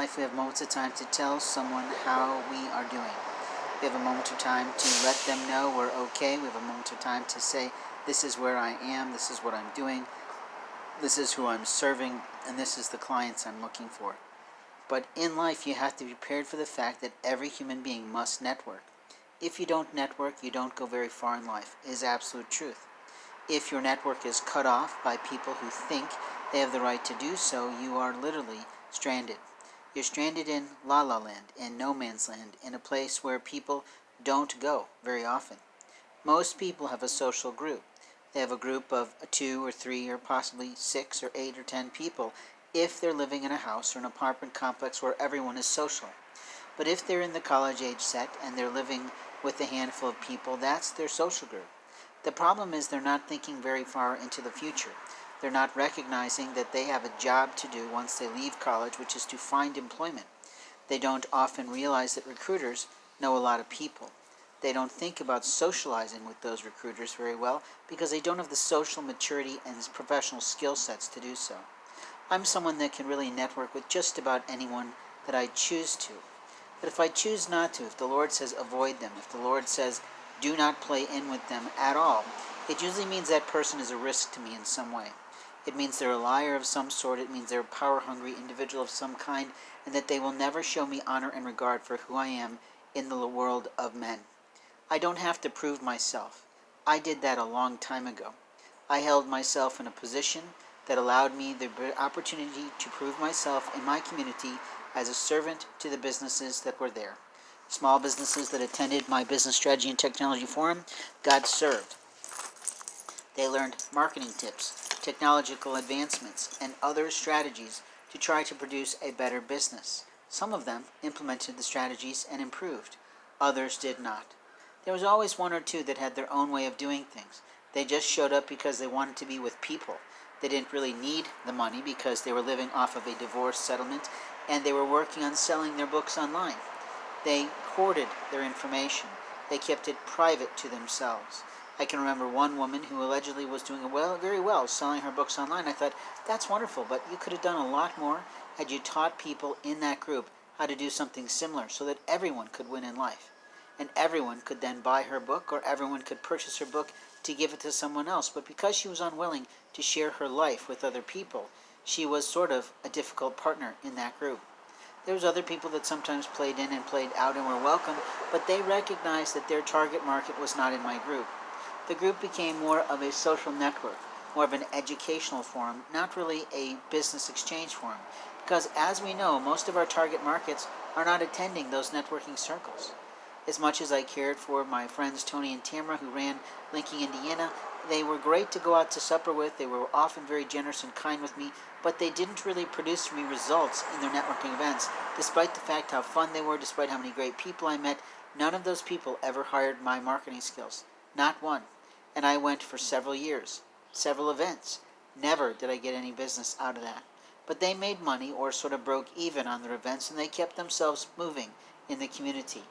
life, we have moments of time to tell someone how we are doing. We have a moment of time to let them know we're okay. We have a moment of time to say, this is where I am, this is what I'm doing, this is who I'm serving, and this is the clients I'm looking for. But in life, you have to be prepared for the fact that every human being must network. If you don't network, you don't go very far in life. It is absolute truth. If your network is cut off by people who think they have the right to do so, you are literally stranded. You're stranded in La La Land, in no man's land, in a place where people don't go very often. Most people have a social group. They have a group of 2 or 3 or possibly 6 or 8 or 10 people if they're living in a house or an apartment complex where everyone is social. But if they're in the college age set and they're living with a handful of people, that's their social group. The problem is they're not thinking very far into the future. They're not recognizing that they have a job to do once they leave college, which is to find employment. They don't often realize that recruiters know a lot of people. They don't think about socializing with those recruiters very well because they don't have the social maturity and professional skill sets to do so. I'm someone that can really network with just about anyone that I choose to. But if I choose not to, if the Lord says avoid them, if the Lord says do not play in with them at all, it usually means that person is a risk to me in some way. It means they're a liar of some sort, it means they're a power-hungry individual of some kind, and that they will never show me honor and regard for who I am in the world of men. I don't have to prove myself. I did that a long time ago. I held myself in a position that allowed me the opportunity to prove myself in my community as a servant to the businesses that were there. Small businesses that attended my Business Strategy and Technology Forum got served. They learned marketing tips, technological advancements, and other strategies to try to produce a better business. Some of them implemented the strategies and improved. Others did not. There was always one or two that had their own way of doing things. They just showed up because they wanted to be with people. They didn't really need the money because they were living off of a divorce settlement and they were working on selling their books online. They hoarded their information. They kept it private to themselves. I can remember one woman who allegedly was doing very well selling her books online. I thought, that's wonderful, but you could have done a lot more had you taught people in that group how to do something similar so that everyone could win in life. And everyone could then buy her book or everyone could purchase her book to give it to someone else. But because she was unwilling to share her life with other people, she was sort of a difficult partner in that group. There was other people that sometimes played in and played out and were welcome, but they recognized that their target market was not in my group. The group became more of a social network, more of an educational forum, not really a business exchange forum. Because as we know, most of our target markets are not attending those networking circles. As much as I cared for my friends Tony and Tamara who ran Linking Indiana, they were great to go out to supper with. They were often very generous and kind with me, but they didn't really produce for me results in their networking events. Despite the fact how fun they were, despite how many great people I met, none of those people ever hired my marketing skills. Not one. And I went for several years, several events. Never did I get any business out of that. But they made money or sort of broke even on their events, and they kept themselves moving in the community.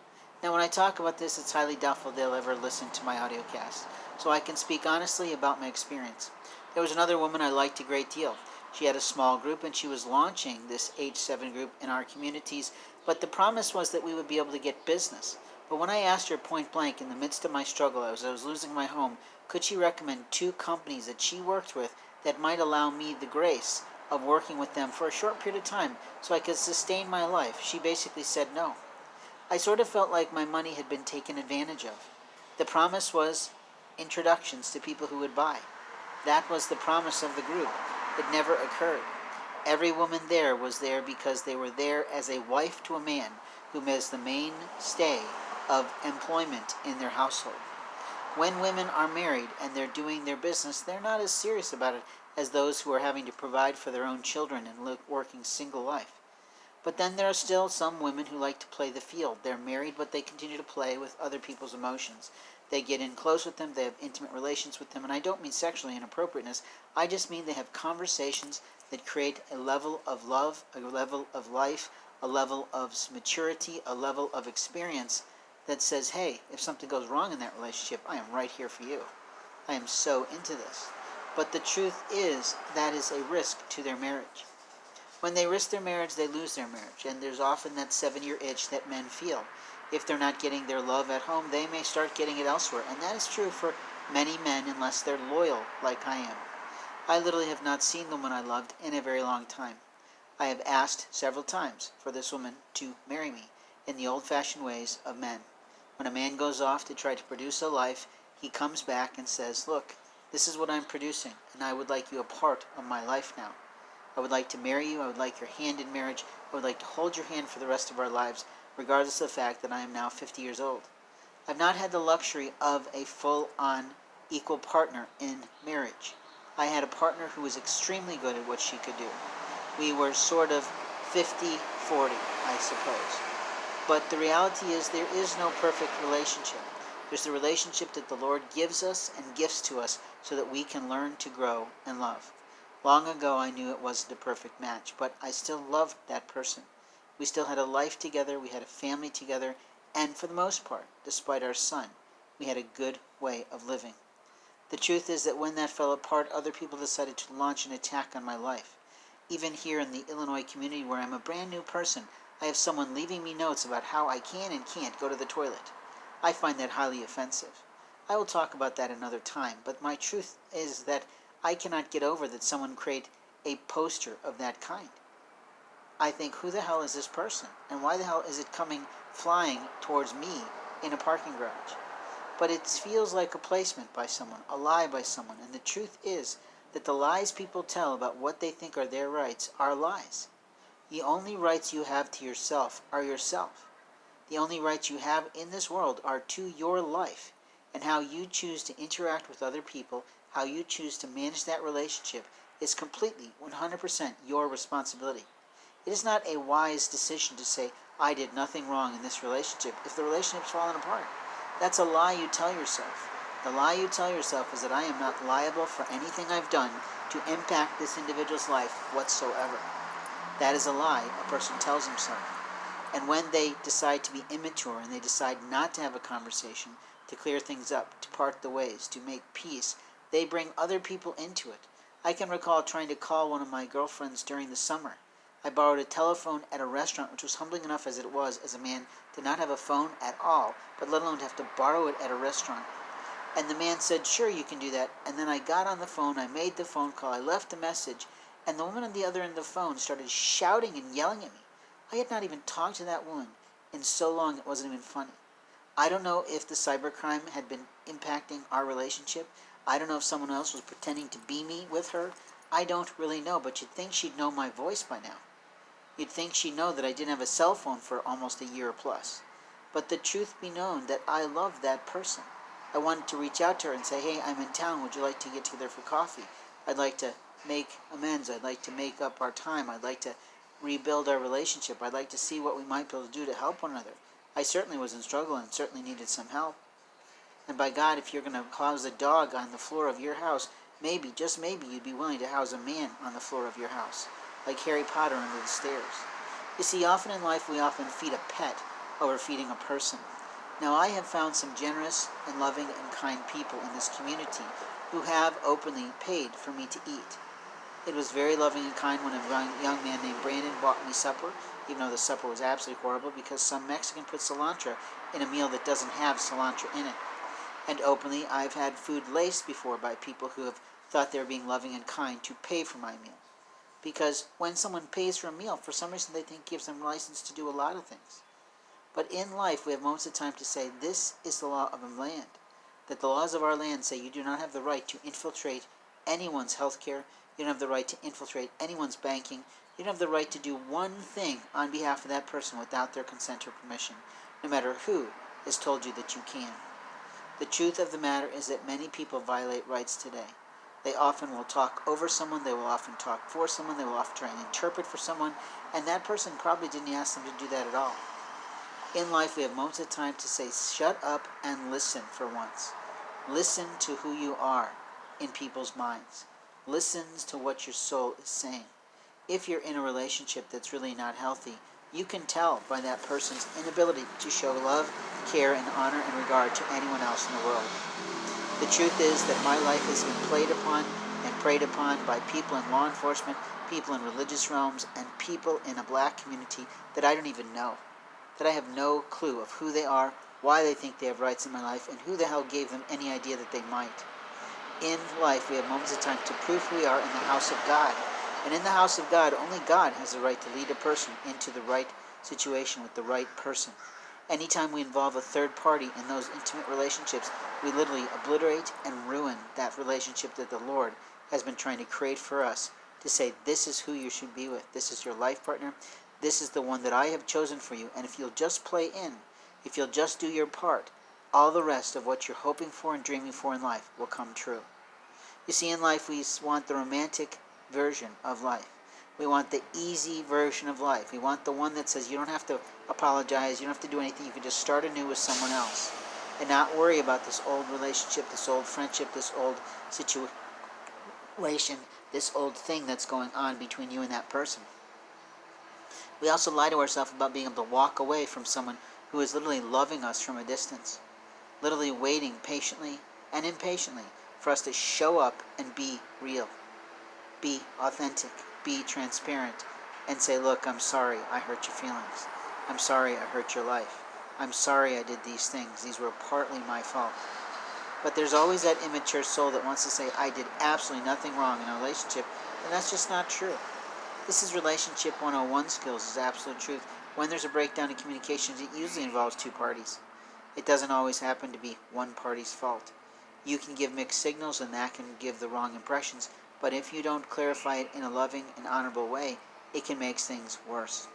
Now, when I talk about this, it's highly doubtful they'll ever listen to my audiocast, so I can speak honestly about my experience. There was another woman I liked a great deal. She had a small group, and she was launching this H7 group in our communities, but the promise was that we would be able to get business. But when I asked her point blank, in the midst of my struggle, as I was losing my home, could she recommend 2 companies that she worked with that might allow me the grace of working with them for a short period of time so I could sustain my life, she basically said no. I sort of felt like my money had been taken advantage of. The promise was introductions to people who would buy. That was the promise of the group. It never occurred. Every woman there was there because they were there as a wife to a man who was the mainstay of employment in their household. When women are married and they're doing their business, they're not as serious about it as those who are having to provide for their own children and working single life. But then there are still some women who like to play the field. They're married, but they continue to play with other people's emotions. They get in close with them, they have intimate relations with them, and I don't mean sexually inappropriateness. I just mean they have conversations that create a level of love, a level of life, a level of maturity, a level of experience that says, hey, if something goes wrong in that relationship, I am right here for you. I am so into this. But the truth is, that is a risk to their marriage. When they risk their marriage, they lose their marriage, and there's often that 7-year itch that men feel. If they're not getting their love at home, they may start getting it elsewhere, and that is true for many men unless they're loyal like I am. I literally have not seen the woman I loved in a very long time. I have asked several times for this woman to marry me in the old-fashioned ways of men. When a man goes off to try to produce a life, he comes back and says, look, this is what I'm producing, and I would like you a part of my life now. I would like to marry you. I would like your hand in marriage. I would like to hold your hand for the rest of our lives, regardless of the fact that I am now 50 years old. I've not had the luxury of a full-on equal partner in marriage. I had a partner who was extremely good at what she could do. We were sort of 50-40, I suppose. But the reality is there is no perfect relationship. There's the relationship that the Lord gives us and gifts to us so that we can learn to grow and love. Long ago I knew it wasn't a perfect match, but I still loved that person. We still had a life together, we had a family together, and for the most part, despite our son, we had a good way of living. The truth is that when that fell apart, other people decided to launch an attack on my life. Even here in the Illinois community where I'm a brand new person, I have someone leaving me notes about how I can and can't go to the toilet. I find that highly offensive. I will talk about that another time, but my truth is that I cannot get over that someone create a poster of that kind. I think, who the hell is this person? And why the hell is it coming flying towards me in a parking garage? But it feels like a placement by someone, a lie by someone, and the truth is that the lies people tell about what they think are their rights are lies. The only rights you have to yourself are yourself. The only rights you have in this world are to your life, and how you choose to interact with other people, how you choose to manage that relationship is completely, 100% your responsibility. It is not a wise decision to say, I did nothing wrong in this relationship if the relationship's fallen apart. That's a lie you tell yourself. The lie you tell yourself is that I am not liable for anything I've done to impact this individual's life whatsoever. That is a lie a person tells himself. And when they decide to be immature and they decide not to have a conversation, to clear things up, to part the ways, to make peace, they bring other people into it. I can recall trying to call one of my girlfriends during the summer. I borrowed a telephone at a restaurant, which was humbling enough as it was as a man to not have a phone at all, but let alone to have to borrow it at a restaurant. And the man said, sure, you can do that. And then I got on the phone, I made the phone call, I left a message, and the woman on the other end of the phone started shouting and yelling at me. I had not even talked to that woman in so long it wasn't even funny. I don't know if the cybercrime had been impacting our relationship. I don't know if someone else was pretending to be me with her. I don't really know, but you'd think she'd know my voice by now. You'd think she'd know that I didn't have a cell phone for almost a year plus. But the truth be known that I loved that person. I wanted to reach out to her and say, hey, I'm in town. Would you like to get together for coffee? I'd like to make amends. I'd like to make up our time. I'd like to rebuild our relationship. I'd like to see what we might be able to do to help one another. I certainly was in struggle and certainly needed some help. And by God, if you're going to house a dog on the floor of your house, maybe, just maybe, you'd be willing to house a man on the floor of your house, like Harry Potter under the stairs. You see, often in life we often feed a pet over feeding a person. Now, I have found some generous and loving and kind people in this community who have openly paid for me to eat. It was very loving and kind when a young man named Brandon bought me supper, even though the supper was absolutely horrible because some Mexican put cilantro in a meal that doesn't have cilantro in it. And openly, I've had food laced before by people who have thought they were being loving and kind to pay for my meal. Because when someone pays for a meal, for some reason they think it gives them license to do a lot of things. But in life, we have moments of time to say, this is the law of the land. That the laws of our land say you do not have the right to infiltrate anyone's health care. You don't have the right to infiltrate anyone's banking. You don't have the right to do one thing on behalf of that person without their consent or permission, no matter who has told you that you can. The truth of the matter is that many people violate rights today. They often will talk over someone, they will often talk for someone, they will often try and interpret for someone, and that person probably didn't ask them to do that at all. In life, we have moments of time to say, shut up and listen for once. Listen to who you are in people's minds. Listen to what your soul is saying. If you're in a relationship that's really not healthy, you can tell by that person's inability to show love, care, and honor and regard to anyone else in the world. The truth is that my life has been played upon and preyed upon by people in law enforcement, people in religious realms, and people in a black community that I don't even know, that I have no clue of who they are, why they think they have rights in my life, and who the hell gave them any idea that they might. In life, we have moments of time to prove who we are in the house of God. And in the house of God, only God has the right to lead a person into the right situation with the right person. Anytime we involve a third party in those intimate relationships, we literally obliterate and ruin that relationship that the Lord has been trying to create for us, to say, this is who you should be with. This is your life partner. This is the one that I have chosen for you. And if you'll just play in, if you'll just do your part, all the rest of what you're hoping for and dreaming for in life will come true. You see, in life, we want the romantic version of life. We want the easy version of life. We want the one that says you don't have to apologize, you don't have to do anything, you can just start anew with someone else and not worry about this old relationship, this old friendship, this old situation, this old thing that's going on between you and that person. We also lie to ourselves about being able to walk away from someone who is literally loving us from a distance, literally waiting patiently and impatiently for us to show up and be real, be authentic, be transparent, and say, look, I'm sorry I hurt your feelings. I'm sorry I hurt your life. I'm sorry I did these things. These were partly my fault. But there's always that immature soul that wants to say, I did absolutely nothing wrong in a relationship, and that's just not true. This is relationship 101 skills, is absolute truth. When there's a breakdown in communications, it usually involves two parties. It doesn't always happen to be one party's fault. You can give mixed signals, and that can give the wrong impressions, but if you don't clarify it in a loving and honorable way, it can make things worse.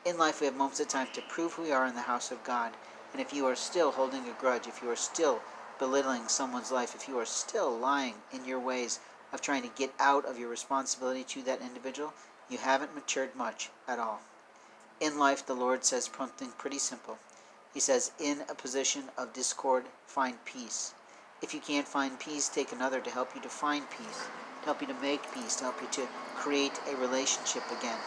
In life, we have moments of time to prove who we are in the house of God, and if you are still holding a grudge, if you are still belittling someone's life, if you are still lying in your ways of trying to get out of your responsibility to that individual, you haven't matured much at all. In life, the Lord says something pretty simple. He says, in a position of discord, find peace. If you can't find peace, take another to help you to find peace, to help you to make peace, to help you to create a relationship again.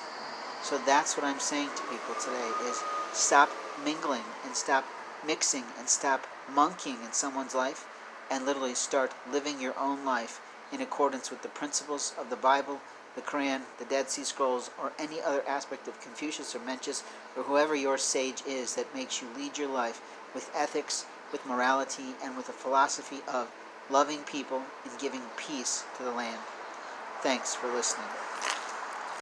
So that's what I'm saying to people today, is stop mingling and stop mixing and stop monkeying in someone's life, and literally start living your own life in accordance with the principles of the Bible, the Quran, the Dead Sea Scrolls, or any other aspect of Confucius or Mencius, or whoever your sage is that makes you lead your life with ethics, with morality, and with a philosophy of loving people and giving peace to the land. Thanks for listening.